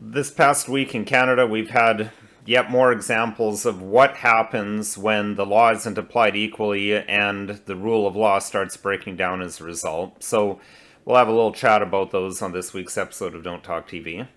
This past week in Canada, we've had yet more examples of what happens when the law isn't applied equally and the rule of law starts breaking down as a result. So we'll have a little chat about those on this week's episode of Don't Talk TV.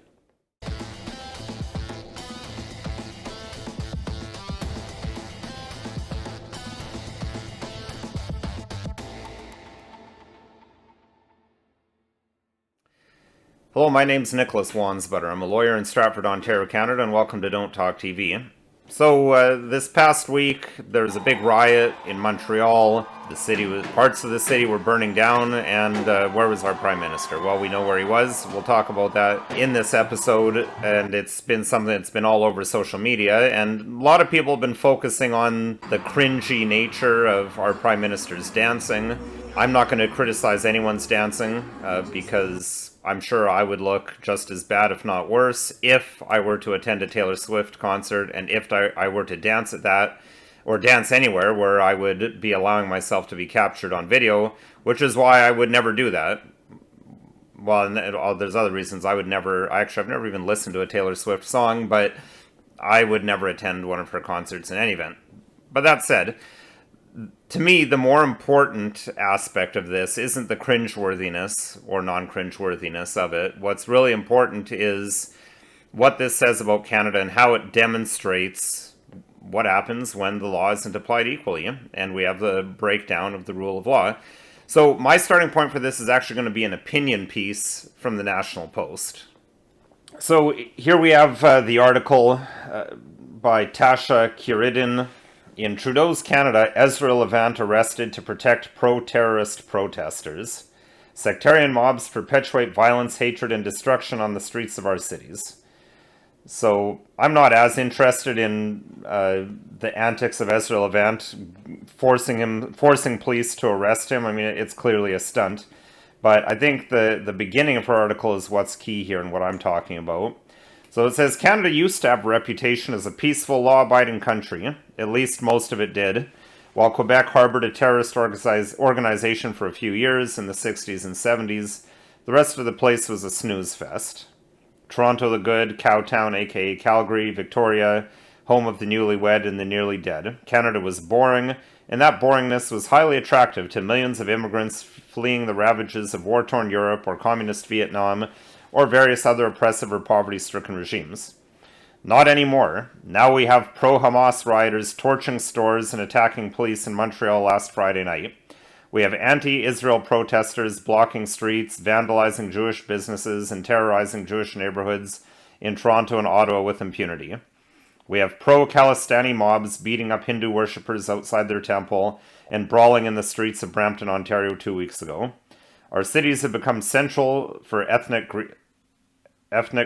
Hello, my name's Nicholas Wansbutter. I'm a lawyer in Stratford, Ontario, Canada, and welcome to Don't Talk TV. So, this past week, there was a big riot in Montreal. Parts of the city were burning down, and where was our Prime Minister? Well, we know where he was. We'll talk about that in this episode, and it's been something that's been all over social media, and a lot of people have been focusing on the cringy nature of our Prime Minister's dancing. I'm not going to criticize anyone's dancing, because I'm sure I would look just as bad, if not worse, if I were to attend a Taylor Swift concert and if I were to dance at that, or dance anywhere where I would be allowing myself to be captured on video, which is why I would never do that. Well, there's other reasons I've never even listened to a Taylor Swift song, but I would never attend one of her concerts in any event. But that said, to me, the more important aspect of this isn't the cringeworthiness or non-cringeworthiness of it. What's really important is what this says about Canada and how it demonstrates what happens when the law isn't applied equally, and we have the breakdown of the rule of law. So my starting point for this is actually going to be an opinion piece from the National Post. So here we have the article by Tasha Kiridin. In Trudeau's Canada, Ezra Levant arrested to protect pro-terrorist protesters. Sectarian mobs perpetuate violence, hatred, and destruction on the streets of our cities. So I'm not as interested in the antics of Ezra Levant forcing police to arrest him. I mean, it's clearly a stunt. But I think the beginning of her article is what's key here and what I'm talking about. So it says, Canada used to have a reputation as a peaceful, law-abiding country. At least most of it did. While Quebec harbored a terrorist organization for a few years in the 60s and 70s, the rest of the place was a snooze fest. Toronto the Good, Cowtown, aka Calgary, Victoria, home of the newlywed and the nearly dead. Canada was boring, and that boringness was highly attractive to millions of immigrants fleeing the ravages of war-torn Europe or communist Vietnam, or various other oppressive or poverty-stricken regimes. Not anymore. Now we have pro-Hamas rioters torching stores and attacking police in Montreal last Friday night. We have anti-Israel protesters blocking streets, vandalizing Jewish businesses, and terrorizing Jewish neighborhoods in Toronto and Ottawa with impunity. We have pro-Khalistani mobs beating up Hindu worshippers outside their temple and brawling in the streets of Brampton, Ontario 2 weeks ago. Our cities have become central for ethnic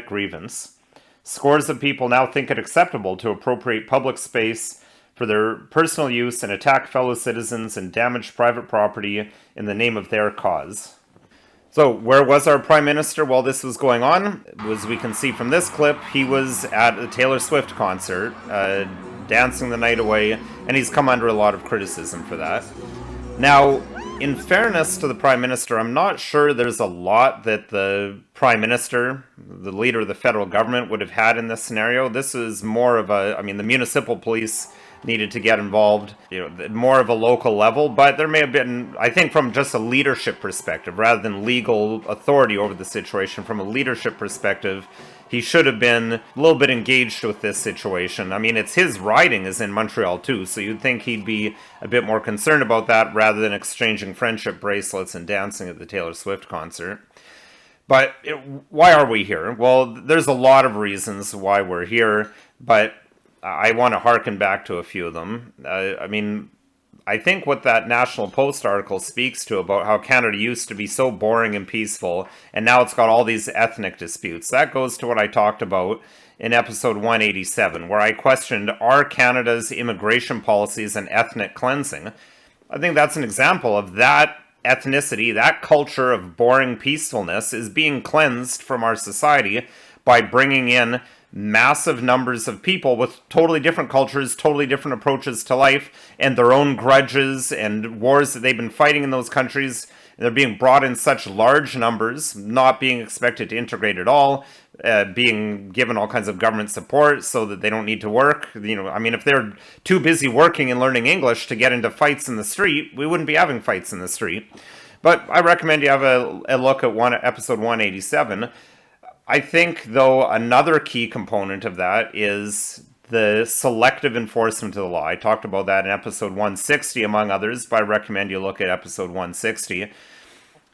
grievance. Scores of people now think it acceptable to appropriate public space for their personal use and attack fellow citizens and damage private property in the name of their cause. So, where was our Prime Minister while this was going on? As we can see from this clip, he was at a Taylor Swift concert, dancing the night away, and he's come under a lot of criticism for that. Now, in fairness to the Prime Minister, I'm not sure there's a lot that the Prime Minister, the leader of the federal government, would have had in this scenario. This is more of the municipal police needed to get involved, more of a local level, but there may have been, I think from just a leadership perspective, rather than legal authority over the situation, from a leadership perspective, he should have been a little bit engaged with this situation. I mean, it's his riding is in Montreal too, so you'd think he'd be a bit more concerned about that rather than exchanging friendship bracelets and dancing at the Taylor Swift concert. But why are we here? Well, there's a lot of reasons why we're here, but I want to harken back to a few of them. I think what that National Post article speaks to about how Canada used to be so boring and peaceful, and now it's got all these ethnic disputes. That goes to what I talked about in episode 187, where I questioned, are Canada's immigration policies an ethnic cleansing? I think that's an example of that ethnicity, that culture of boring peacefulness is being cleansed from our society by bringing in massive numbers of people with totally different cultures, totally different approaches to life, and their own grudges and wars that they've been fighting in those countries. They're being brought in such large numbers, not being expected to integrate at all, being given all kinds of government support so that they don't need to work. I mean, if they're too busy working and learning English to get into fights in the street, we wouldn't be having fights in the street. But I recommend you have a look at episode 187. I think, though, another key component of that is the selective enforcement of the law. I talked about that in episode 160, among others, but I recommend you look at episode 160.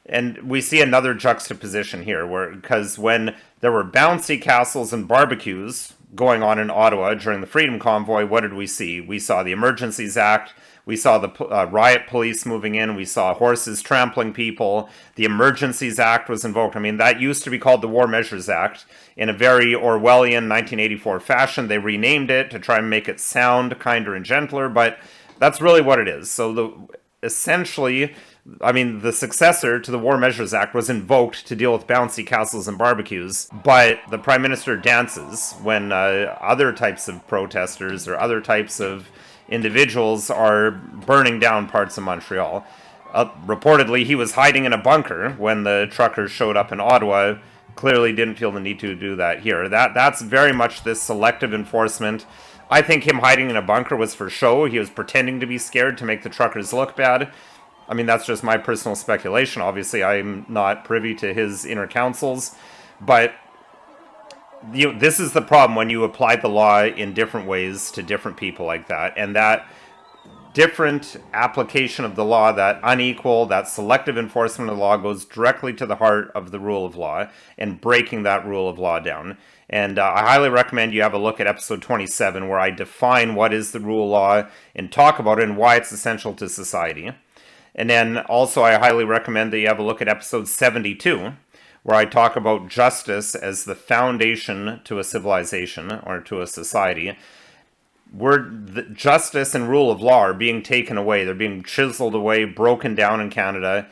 And we see another juxtaposition here, because when there were bouncy castles and barbecues going on in Ottawa during the Freedom Convoy, what did we see? We saw the Emergencies Act, we saw the riot police moving in, we saw horses trampling people, the Emergencies Act was invoked. I mean, that used to be called the War Measures Act. In a very Orwellian 1984 fashion, they renamed it to try and make it sound kinder and gentler, but that's really what it is. So essentially, I mean, the successor to the War Measures Act was invoked to deal with bouncy castles and barbecues, but the Prime Minister dances when other types of protesters or other types of individuals are burning down parts of Montreal. Reportedly, he was hiding in a bunker when the truckers showed up in Ottawa. Clearly didn't feel the need to do that here. That's very much this selective enforcement. I think him hiding in a bunker was for show. He was pretending to be scared to make the truckers look bad. I mean, that's just my personal speculation. Obviously, I'm not privy to his inner counsels, but this is the problem when you apply the law in different ways to different people like that, and that different application of the law, that unequal, that selective enforcement of the law goes directly to the heart of the rule of law and breaking that rule of law down. And I highly recommend you have a look at episode 27, where I define what is the rule of law and talk about it and why it's essential to society. And then also I highly recommend that you have a look at episode 72, where I talk about justice as the foundation to a civilization or to a society. Justice and rule of law are being taken away. They're being chiseled away, broken down in Canada.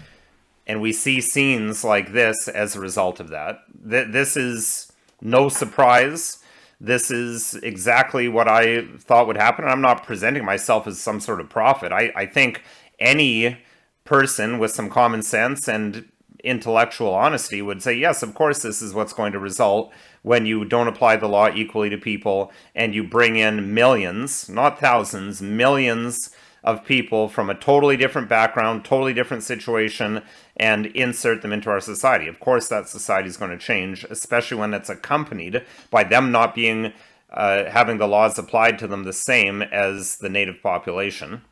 And we see scenes like this as a result of that. This is no surprise. This is exactly what I thought would happen. I'm not presenting myself as some sort of prophet. I think any person with some common sense and intellectual honesty would say, yes, of course, this is what's going to result when you don't apply the law equally to people and you bring in millions, not thousands, millions of people from a totally different background, totally different situation, and insert them into our society. Of course, that society is going to change, especially when it's accompanied by them not being having the laws applied to them the same as the native population.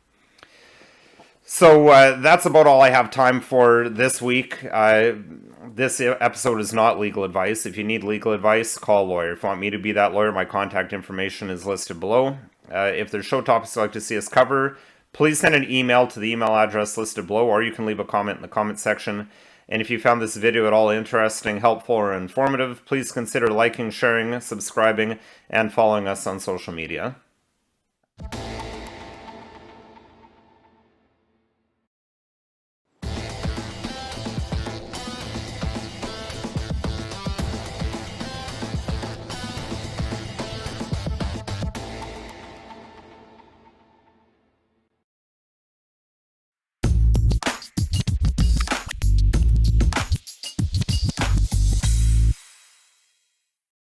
So that's about all I have time for this week. This episode is not legal advice. If you need legal advice, call a lawyer. If you want me to be that lawyer, my contact information is listed below. If there's show topics you'd like to see us cover, please send an email to the email address listed below, or you can leave a comment in the comment section. And if you found this video at all interesting, helpful, or informative, please consider liking, sharing, subscribing, and following us on social media.